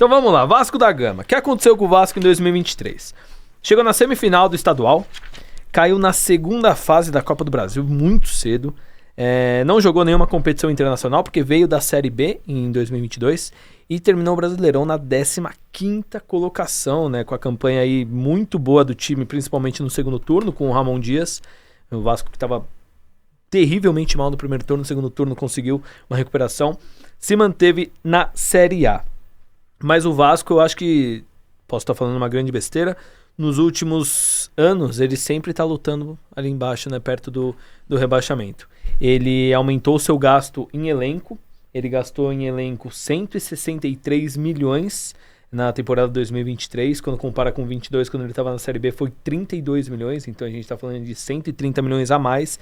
Então vamos lá, Vasco da Gama. O que aconteceu com o Vasco em 2023? Chegou na semifinal do estadual, caiu na segunda fase da Copa do Brasil muito cedo, não jogou nenhuma competição internacional porque veio da Série B em 2022 e terminou o Brasileirão na 15ª colocação, né, com a campanha aí muito boa do time, principalmente no segundo turno, com o Ramon Dias. O Vasco que estava terrivelmente mal no primeiro turno, no segundo turno conseguiu uma recuperação, se manteve na Série A. Mas o Vasco, eu acho que, posso estar falando uma grande besteira, nos últimos anos ele sempre está lutando ali embaixo, né, perto do rebaixamento. Ele aumentou seu gasto em elenco, ele gastou em elenco 163 milhões na temporada 2023, quando compara com 22, quando ele estava na Série B, foi 32 milhões, então a gente está falando de 130 milhões a mais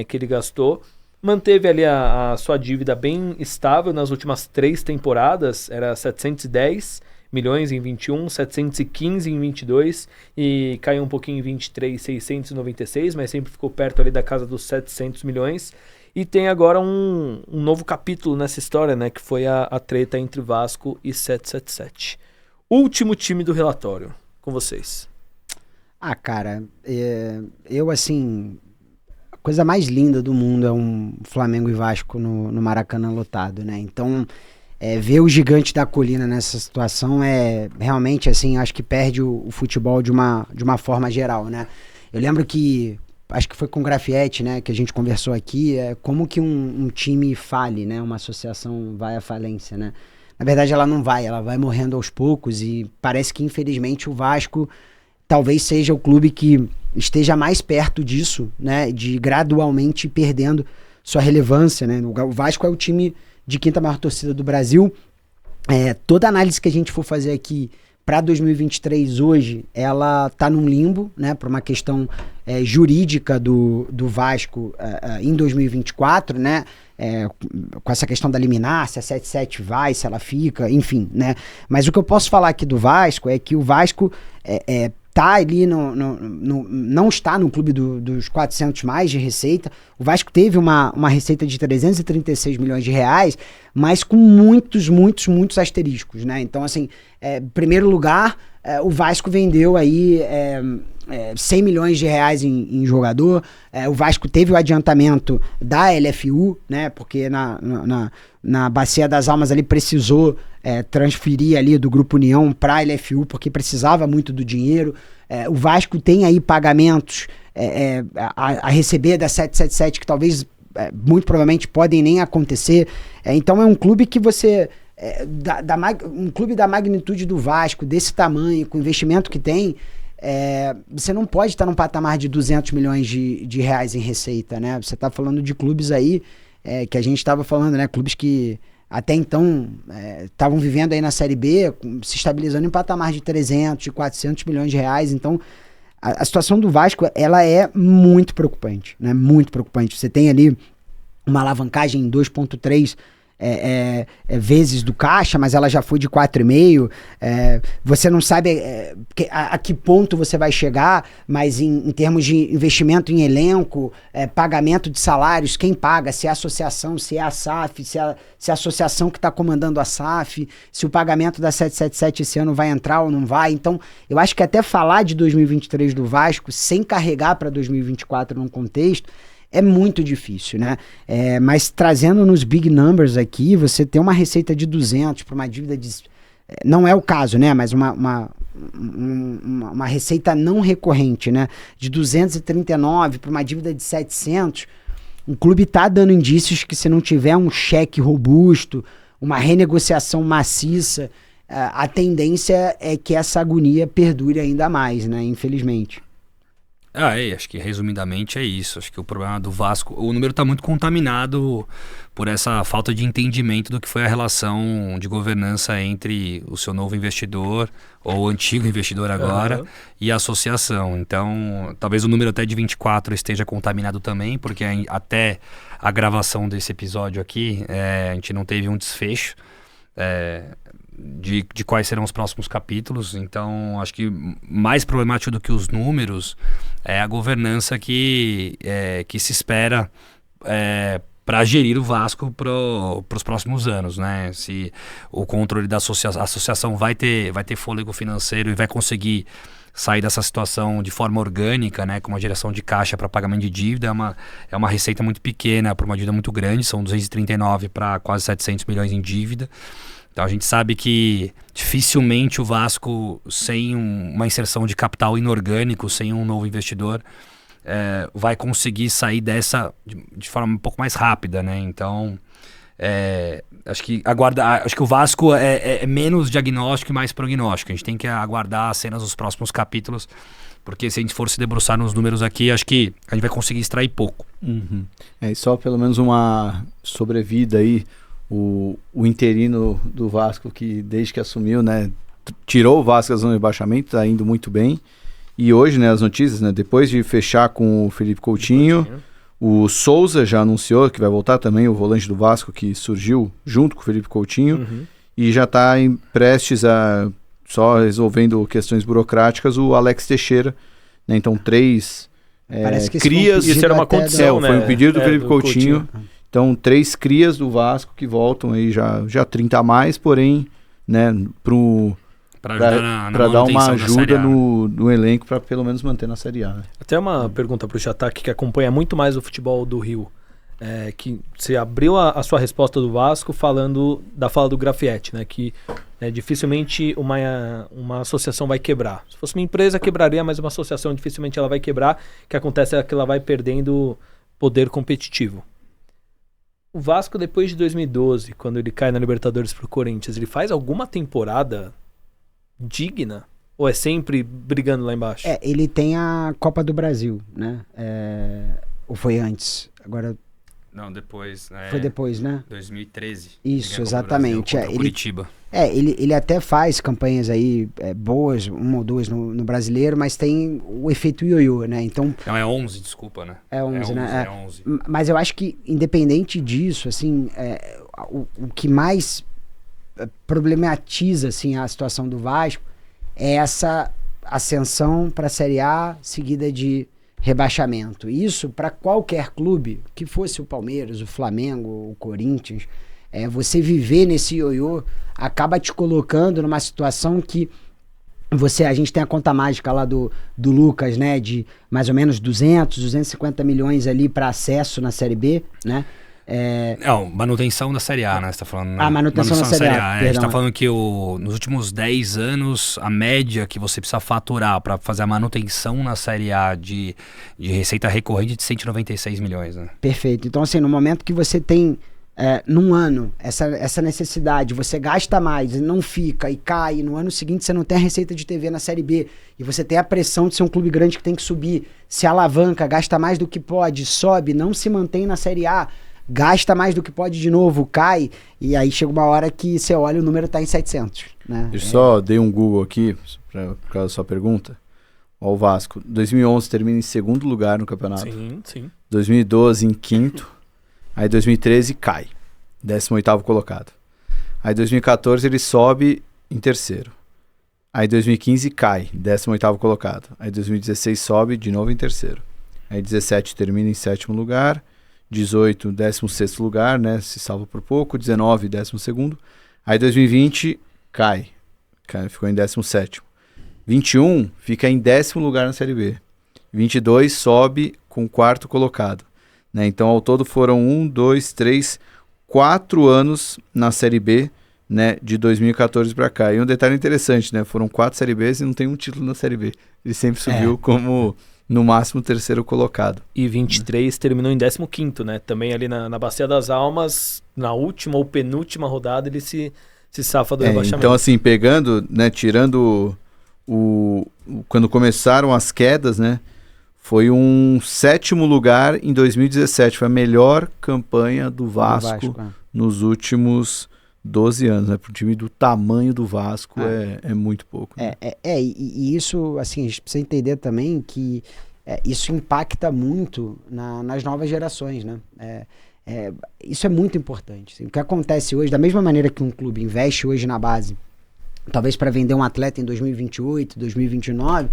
que ele gastou. Manteve ali a sua dívida bem estável nas últimas 3 temporadas, era 710 milhões em 21, 715 em 22 e caiu um pouquinho em 23, 696, mas sempre ficou perto ali da casa dos 700 milhões. E tem agora um novo capítulo nessa história, né, que foi a treta entre Vasco e 777. Último time do relatório, com vocês. Ah, cara, eu assim, a coisa mais linda do mundo é um Flamengo e Vasco no Maracanã lotado, né? Então, ver o gigante da colina nessa situação realmente, assim, acho que perde o futebol de uma forma geral, né? Eu lembro que, acho que foi com o Grafietti, né, que a gente conversou aqui, como que um time fale, né, uma associação vai à falência, né? Na verdade ela não vai, ela vai morrendo aos poucos e parece que infelizmente o Vasco talvez seja o clube que esteja mais perto disso, né, de gradualmente perdendo sua relevância, né? O Vasco é o time de 5ª maior torcida do Brasil. Toda análise que a gente for fazer aqui para 2023 hoje, ela tá num limbo, né, por uma questão jurídica do Vasco em 2024, né, com essa questão da liminar, se a 77 vai, se ela fica, enfim, né. Mas o que eu posso falar aqui do Vasco é que o Vasco tá ali, não está no clube dos 400 mais de receita. O Vasco teve uma receita de 336 milhões de reais, mas com muitos asteriscos, né? Então, assim, em primeiro lugar, o Vasco vendeu aí 100 milhões de reais em jogador. O Vasco teve o adiantamento da LFU, né? Porque na Bacia das Almas ali precisou transferir ali do Grupo União para a LFU, porque precisava muito do dinheiro. O Vasco tem aí pagamentos a receber da 777 que talvez, muito provavelmente, podem nem acontecer. Então é um clube que você... um clube da magnitude do Vasco, desse tamanho, com o investimento que tem, você não pode estar num patamar de 200 milhões de reais em receita, né? Você está falando de clubes aí, que a gente estava falando, né? Clubes que até então estavam vivendo aí na Série B, se estabilizando em patamar de 300, de 400 milhões de reais. Então, a situação do Vasco, ela é muito preocupante, né? Muito preocupante. Você tem ali uma alavancagem em 2,3 vezes do caixa, mas ela já foi de 4,5. Você não sabe a que ponto você vai chegar, mas em termos de investimento em elenco, pagamento de salários, quem paga, se é a associação, se é a SAF, se é a associação que está comandando a SAF, se o pagamento da 777 esse ano vai entrar ou não vai. Então, eu acho que até falar de 2023 do Vasco, sem carregar para 2024 num contexto, é muito difícil, né? Mas trazendo nos big numbers aqui, você tem uma receita de 200 para uma dívida de... não é o caso, né? Mas uma receita não recorrente, né? De 239 para uma dívida de 700. O clube está dando indícios que se não tiver um cheque robusto, uma renegociação maciça, a tendência é que essa agonia perdure ainda mais, né? Infelizmente. Acho que resumidamente é isso. Acho que o problema do Vasco, o número está muito contaminado por essa falta de entendimento do que foi a relação de governança entre o seu novo investidor, ou o antigo investidor agora, e a associação. Então, talvez o número até de 24 esteja contaminado também, porque até a gravação desse episódio aqui, a gente não teve um desfecho de quais serão os próximos capítulos. Então, acho que mais problemático do que os números é a governança que se espera para gerir o Vasco para os próximos anos, né? Se o controle da associação vai ter fôlego financeiro e vai conseguir sair dessa situação de forma orgânica, né? Com uma geração de caixa para pagamento de dívida, é uma receita muito pequena para uma dívida muito grande, são 239 para quase 700 milhões em dívida. Então a gente sabe que dificilmente o Vasco, sem uma inserção de capital inorgânico, sem um novo investidor, vai conseguir sair dessa de forma um pouco mais rápida, né? Então, acho que o Vasco é menos diagnóstico e mais prognóstico. A gente tem que aguardar as cenas dos próximos capítulos, porque se a gente for se debruçar nos números aqui, acho que a gente vai conseguir extrair pouco. Uhum. E só pelo menos uma sobrevida aí, o interino do Vasco, que desde que assumiu, né, tirou o Vasco da zona de rebaixamento, está indo muito bem. E hoje, né, as notícias, né, depois de fechar com o Felipe Coutinho, o Souza já anunciou que vai voltar também, o volante do Vasco, que surgiu junto com o Felipe Coutinho, e já está prestes a, só resolvendo questões burocráticas, o Alex Teixeira, né, então 3 crias... Isso era uma condição, né? Foi um pedido do Felipe Coutinho. Então 3 crias do Vasco que voltam aí já 30 a mais, porém, né, para dar uma ajuda no elenco para pelo menos manter na Série A. Né? Até uma pergunta para o Chatac, que acompanha muito mais o futebol do Rio. Que você abriu a sua resposta do Vasco falando da fala do Grafietti, né? Que dificilmente uma associação vai quebrar. Se fosse uma empresa, quebraria, mas uma associação dificilmente ela vai quebrar. O que acontece é que ela vai perdendo poder competitivo. O Vasco, depois de 2012, quando ele cai na Libertadores pro Corinthians, ele faz alguma temporada digna? Ou é sempre brigando lá embaixo? Ele tem a Copa do Brasil, né? Ou foi antes? Agora... Não, depois. Foi depois, né? 2013. Isso, exatamente. Curitiba. Ele até faz campanhas aí boas, 1 ou 2 no Brasileiro, mas tem o efeito ioiô, né? Então, não, é 11, desculpa, né? É 11, né? É 11. Mas eu acho que, independente disso, assim, o que mais problematiza assim, a situação do Vasco é essa ascensão para a Série A seguida de rebaixamento. Isso, para qualquer clube, que fosse o Palmeiras, o Flamengo, o Corinthians, você viver nesse ioiô acaba te colocando numa situação que a gente tem a conta mágica lá do Lucas, né, de mais ou menos 250 milhões ali para acesso na Série B, né? Não, manutenção da Série A, né? Você tá falando, né? Manutenção da Série A. A gente tá falando que nos últimos 10 anos, a média que você precisa faturar para fazer a manutenção na Série A de receita recorrente de 196 milhões, né? Perfeito. Então, assim, no momento que você tem num ano essa necessidade, você gasta mais, não fica e cai, e no ano seguinte você não tem a receita de TV na Série B, e você tem a pressão de ser um clube grande que tem que subir, se alavanca, gasta mais do que pode, sobe, não se mantém na Série A, gasta mais do que pode de novo, cai, e aí chega uma hora que você olha o número tá em 700, né? Eu só dei um Google aqui, por causa da sua pergunta. O Vasco, 2011 termina em segundo lugar no campeonato. Sim. 2012 em quinto. Aí 2013 cai, 18º colocado. Aí 2014 ele sobe em terceiro. Aí 2015 cai, 18º colocado. Aí 2016 sobe de novo em terceiro. Aí 17 termina em sétimo lugar. 18, 16º lugar, né? Se salva por pouco. 19, 12º. Aí 2020 cai, ficou em 17º. 21 fica em 10º lugar na Série B. 22 sobe com o 4º colocado. Né? Então, ao todo foram 4 anos na Série B, né, de 2014 para cá. E um detalhe interessante, né? Foram 4 Série Bs e não tem um título na Série B. Ele sempre subiu como, no máximo, 3º colocado. E 23 terminou em 15º, né? Também ali na Bacia das Almas, na última ou penúltima rodada, ele se safa do rebaixamento. Então, assim, pegando, né, tirando quando começaram as quedas, né? Foi um 7º lugar em 2017. Foi a melhor campanha do Vasco nos últimos 12 anos. Né? Para um time do tamanho do Vasco é muito pouco. Né? E isso, assim, a gente precisa entender também que isso impacta muito nas novas gerações, né? Isso é muito importante. Assim, o que acontece hoje, da mesma maneira que um clube investe hoje na base, talvez para vender um atleta em 2028, 2029...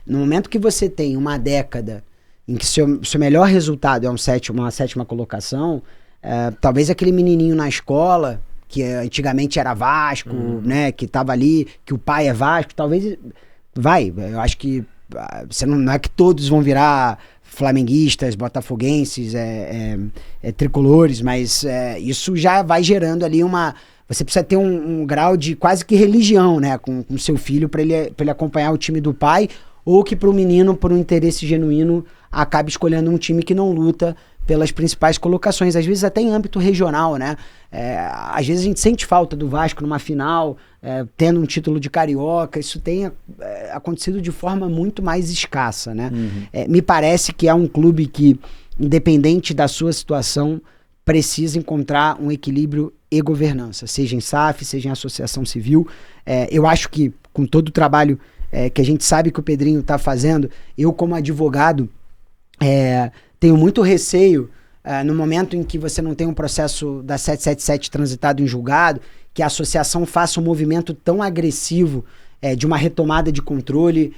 No momento que você tem uma década em que seu melhor resultado é uma sétima colocação, talvez aquele menininho na escola, que antigamente era Vasco, né, que tava ali, que o pai é Vasco, talvez eu acho que não é que todos vão virar flamenguistas, botafoguenses, tricolores, mas isso já vai gerando ali você precisa ter um grau de quase que religião, né, com seu filho para ele acompanhar o time do pai, ou que para o menino, por um interesse genuíno, acabe escolhendo um time que não luta pelas principais colocações, às vezes até em âmbito regional, né? Às vezes a gente sente falta do Vasco numa final, tendo um título de carioca, isso tem acontecido de forma muito mais escassa, né? Me parece que é um clube que, independente da sua situação, precisa encontrar um equilíbrio e governança, seja em SAF, seja em associação civil. Eu acho que, com todo o trabalho que a gente sabe que o Pedrinho está fazendo, eu como advogado, tenho muito receio, no momento em que você não tem um processo da 777 transitado em julgado, que a associação faça um movimento tão agressivo de uma retomada de controle.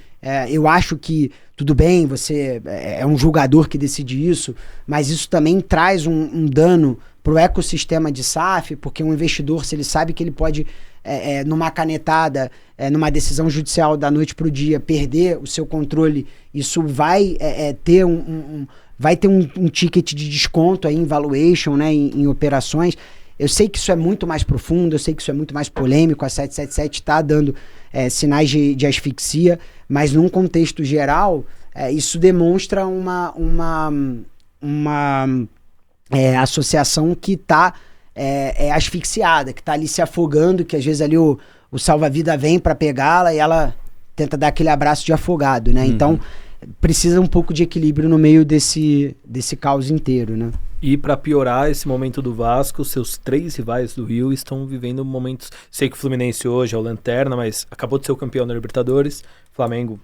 Eu acho que, tudo bem, você é um julgador que decide isso, mas isso também traz um dano para o ecossistema de SAF, porque um investidor, se ele sabe que ele pode, numa canetada, numa decisão judicial da noite para o dia, perder o seu controle, isso vai ter um ticket de desconto aí em valuation, né, em operações. Eu sei que isso é muito mais profundo, eu sei que isso é muito mais polêmico, a 777 está dando sinais de asfixia, mas num contexto geral, isso demonstra uma associação que está asfixiada, que está ali se afogando, que às vezes ali o salva-vida vem para pegá-la e ela tenta dar aquele abraço de afogado, né? Então, precisa um pouco de equilíbrio no meio desse caos inteiro, né? E para piorar esse momento do Vasco, seus 3 rivais do Rio estão vivendo momentos... Sei que o Fluminense hoje é o lanterna, mas acabou de ser o campeão da Libertadores. Flamengo,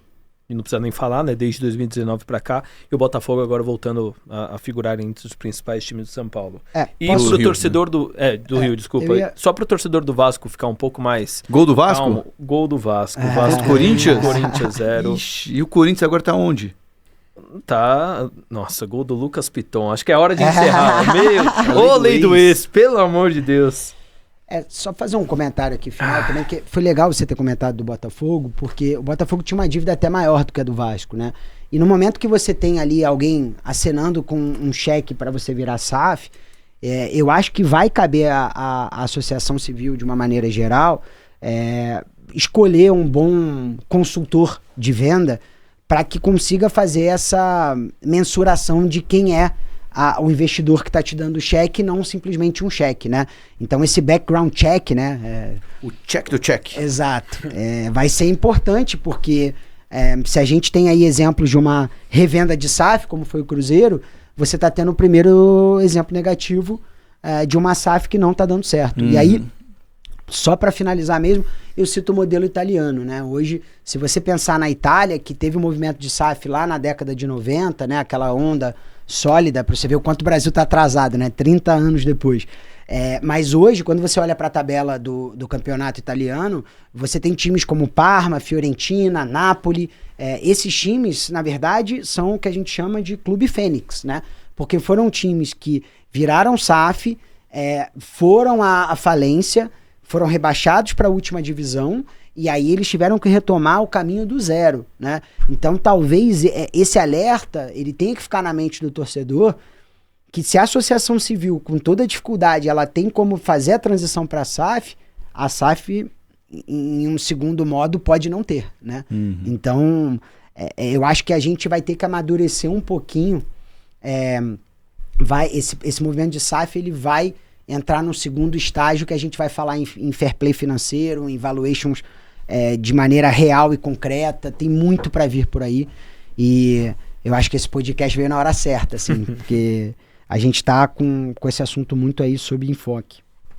não precisa nem falar, né? Desde 2019 para cá. E o Botafogo agora voltando a figurar entre os principais times do São Paulo. E pro torcedor do Rio, desculpa. Só pro torcedor do Vasco ficar um pouco mais... Gol do Vasco? Calmo. Gol do Vasco. Corinthians? Corinthians 0. Ixi, e o Corinthians agora tá onde? Nossa, gol do Lucas Piton. Acho que é hora de encerrar. Ô, lei do ex, pelo amor de Deus. Só fazer um comentário aqui final também, que foi legal você ter comentado do Botafogo, porque o Botafogo tinha uma dívida até maior do que a do Vasco, né? E no momento que você tem ali alguém acenando com um cheque para você virar SAF, eu acho que vai caber a associação civil, de uma maneira geral, escolher um bom consultor de venda para que consiga fazer essa mensuração de quem é o investidor que está te dando o cheque, não simplesmente um cheque, né? Então esse background check, né? O check do check. Exato. Vai ser importante, porque se a gente tem aí exemplos de uma revenda de SAF, como foi o Cruzeiro, você está tendo o primeiro exemplo negativo de uma SAF que não está dando certo. E aí, só para finalizar mesmo, eu cito o modelo italiano, né? Hoje, se você pensar na Itália, que teve um movimento de SAF lá na década de 90, né? Aquela onda sólida, para você ver o quanto o Brasil está atrasado, né? 30 anos depois. Mas hoje, quando você olha para a tabela do campeonato italiano, você tem times como Parma, Fiorentina, Napoli. Esses times, na verdade, são o que a gente chama de Clube Fênix, né? Porque foram times que viraram SAF, foram à falência, foram rebaixados para a última divisão, e aí eles tiveram que retomar o caminho do zero, né? Então talvez esse alerta ele tenha que ficar na mente do torcedor, que se a associação civil, com toda a dificuldade, ela tem como fazer a transição para a SAF, em um segundo modo, pode não ter, né? Então, eu acho que a gente vai ter que amadurecer um pouquinho. Esse movimento de SAF, ele vai entrar no segundo estágio, que a gente vai falar em fair play financeiro, em valuations de maneira real e concreta. Tem muito para vir por aí, e eu acho que esse podcast veio na hora certa, assim, porque a gente tá com esse assunto muito aí sob enfoque.